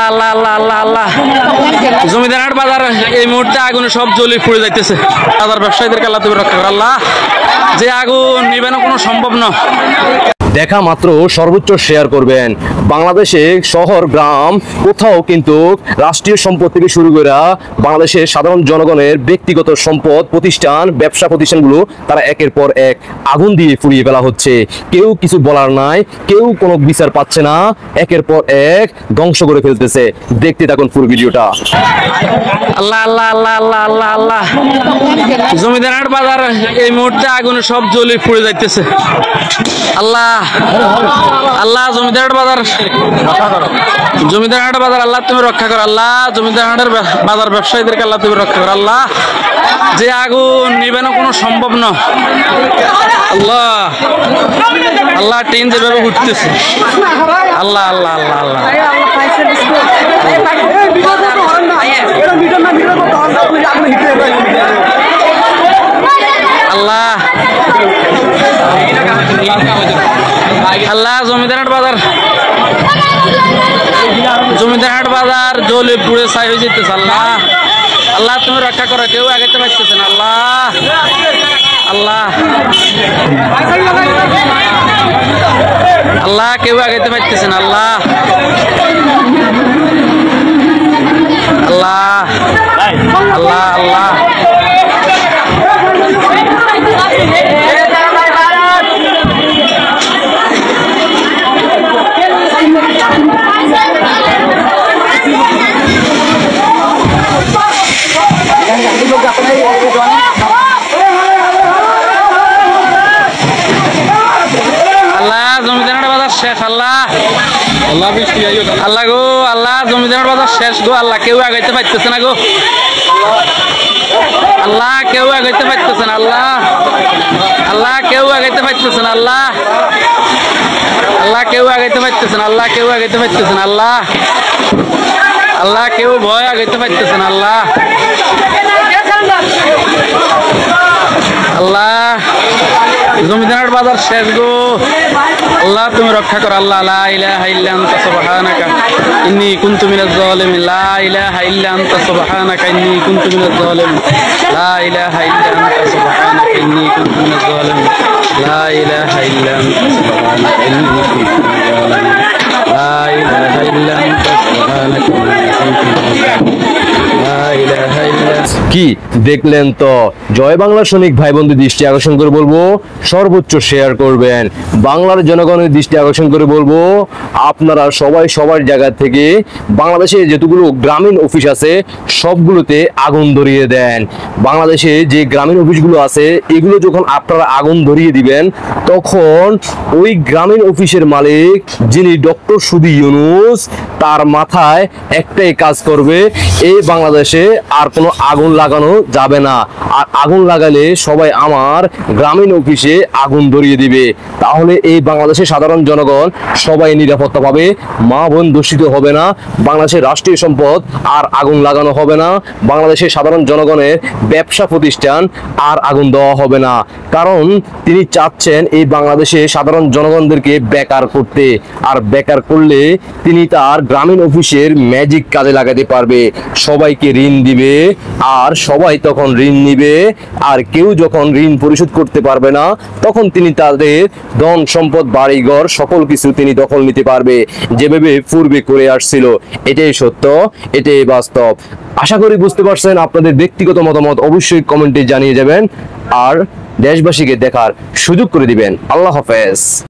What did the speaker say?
আল্লাহ আল্লাহ আল্লাহ আল্লাহ জমিদার হাট বাজার এই মুহূর্তে আগুনে সব জ্বলে পুড়ে যাইতেছে। বাজার ব্যবসায়ীদেরকে আল্লাহ তুমি রক্ষা করো আল্লাহ, যে আগুন নিবানো কোনো সম্ভব না। দেখা মাত্র সর্বোচ্চ শেয়ার করবেন। বাংলাদেশে শহর গ্রাম কোথাও কিন্তু রাষ্ট্রীয় সম্পদ থেকে শুরু করে বাংলাদেশের সাধারণ জনগণের ব্যক্তিগত সম্পদ প্রতিষ্ঠান ব্যবসা প্রতিষ্ঠানগুলো তারা একের পর এক আগুন দিয়ে পুড়িয়ে ফেলা হচ্ছে। কেউ কিছু বলার নাই, কেউ কোনো বিচার পাচ্ছে না, একের পর এক ধ্বংস করে ফেলতেছে। দেখতে থাকুন পুরো ভিডিওটা। আল্লাহ আল্লাহ আল্লাহ আল্লাহ আল্লাহ আল্লাহ জমিদার হাট বাজার এই মুহূর্তে আগুনে সব জ্বলে পুড়ে যাইতেছে। আল্লাহ আল্লাহ জমিদার হাট বাজার আল্লাহ তুমি রক্ষা করো আল্লাহ, জমিদার হাটের বাজার ব্যবসায়ীদেরকে আল্লাহ তুমি রক্ষা করো আল্লাহ, যে আগুন নিবানো কোনো সম্ভব না। আল্লাহ আল্লাহ টিন যেভাবে উঠতেছে আল্লাহ আল্লাহ আল্লাহ আল্লাহ আল্লাহ আল্লাহ জমিদার হাট বাজার জ্বলে পুড়ে ছাই হয়ে যেতেছে। আল্লাহ আল্লাহ তুমি রক্ষা করো, কেউ আগাইতে পারতেছে না। আল্লাহ আল্লাহ আল্লাহ কেউ আগাইতে পারতেছে না। আল্লাহ আল্লাহ আল্লাহ আল্লাহ আল্লাহ জমিদার হাট বাজার শেষ। আল্লাহ আল্লাহ গো আল্লাহ জমিদার হাট বাজার শেষ গো আল্লাহ, কেউ আগাইতে পারতেছে না গো আল্লাহ, কেউ আগাইতে পারতেছে না। আল্লাহ আল্লাহ কেউ আগাইতে পারতেছে না। আল্লাহ আল্লাহ কেউ আগাইতে পারতেছে না। আল্লাহ কেউ আগাইতে পারতেছে না। আল্লাহ আল্লাহ কেউ ভয় আগাইতে পারতেছে না। আল্লাহ আল্লাহ জমিদার হাট বাজার শেষ গো আল্লাহ তুমি রক্ষা করো আল্লাহ। লা ইলাহা ইল্লা আনতা সুবহানাকা ইন্নী কুনতু মিনাজ জালিমিন। লা ইলাহা ইল্লা আনতা সুবহানাকা ইন্নী কুনতু মিনাজ জালিমিন। লা ইলাহা ইল্লা আনতা সুবহানাকা ইন্নী কুনতু মিনাজ জালিমিন। লা ইলাহা ইল্লা আনতা সুবহানাকা ইন্নী কুনতু মিনাজ জালিমিন। লা ইলাহা ইল্লা আনতা সুবহানাকা ইন্নী কুনতু মিনাজ জালিমিন। কি দেখলেন তো? জয় বাংলা সৈনিক ভাই বন্ধু দৃষ্টি আকর্ষণ করে বলবো সর্বোচ্চ শেয়ার করবেন। বাংলার জনগণের দৃষ্টি আকর্ষণ করে বলবো আপনারা সবাই সবার জায়গা থেকে বাংলাদেশে যেগুলো গ্রামীণ অফিস আছে সবগুলোতে আগুন ধরিয়ে দেন। বাংলাদেশে যে গ্রামীণ অফিসগুলো আছে এগুলো যখন আপনারা আগুন ধরিয়ে দিবেন তখন ওই গ্রামীণ অফিসের মালিক যিনি ডক্টর সুধী ইউনূস তার মাথায় একটাই কাজ করবে, এই বাংলাদেশে আর কোনো আগুন লাগানো যাবে না। আর আগুন লাগালে সবাই আমার গ্রামীণ অফিসে আগুন ধরিয়ে দিবে, তাহলে এই বাংলাদেশের সাধারণ জনগণ সবাই নিরাপত্তা পাবে, মা বোন দূষিত হবে না, বাংলাদেশের রাষ্ট্রীয় সম্পদ আর আগুন লাগানো হবে না, বাংলাদেশের সাধারণ জনগণের ব্যবসা প্রতিষ্ঠান আর আগুন দেওয়া হবে না। কারণ তিনি চাচ্ছেন এই বাংলাদেশে সাধারণ জনগণদেরকে বেকার করতে, আর বেকার করলে তিনি তার গ্রামীণ অফিসের ম্যাজিক কাজে লাগাতে পারবে। সবাইকে ঋণ দিবে আর সবাই তখন ঋণ নিবে, আর কেউ যখন ঋণ পরিশোধ করতে পারবে না তখন তিনি তাদের ধন সম্পদ বাড়িঘর সকল কিছু তিনি দখল নিতে পারবে, যেভাবে পূর্বে করে আসছিল। এটাই সত্য, এটাই বাস্তব। আশা করি বুঝতে পারছেন। আপনাদের ব্যক্তিগত মতামত অবশ্যই কমেন্টে জানিয়ে যাবেন আর দেশবাসীকে দেখার সুযোগ করে দিবেন। আল্লাহ হাফেজ।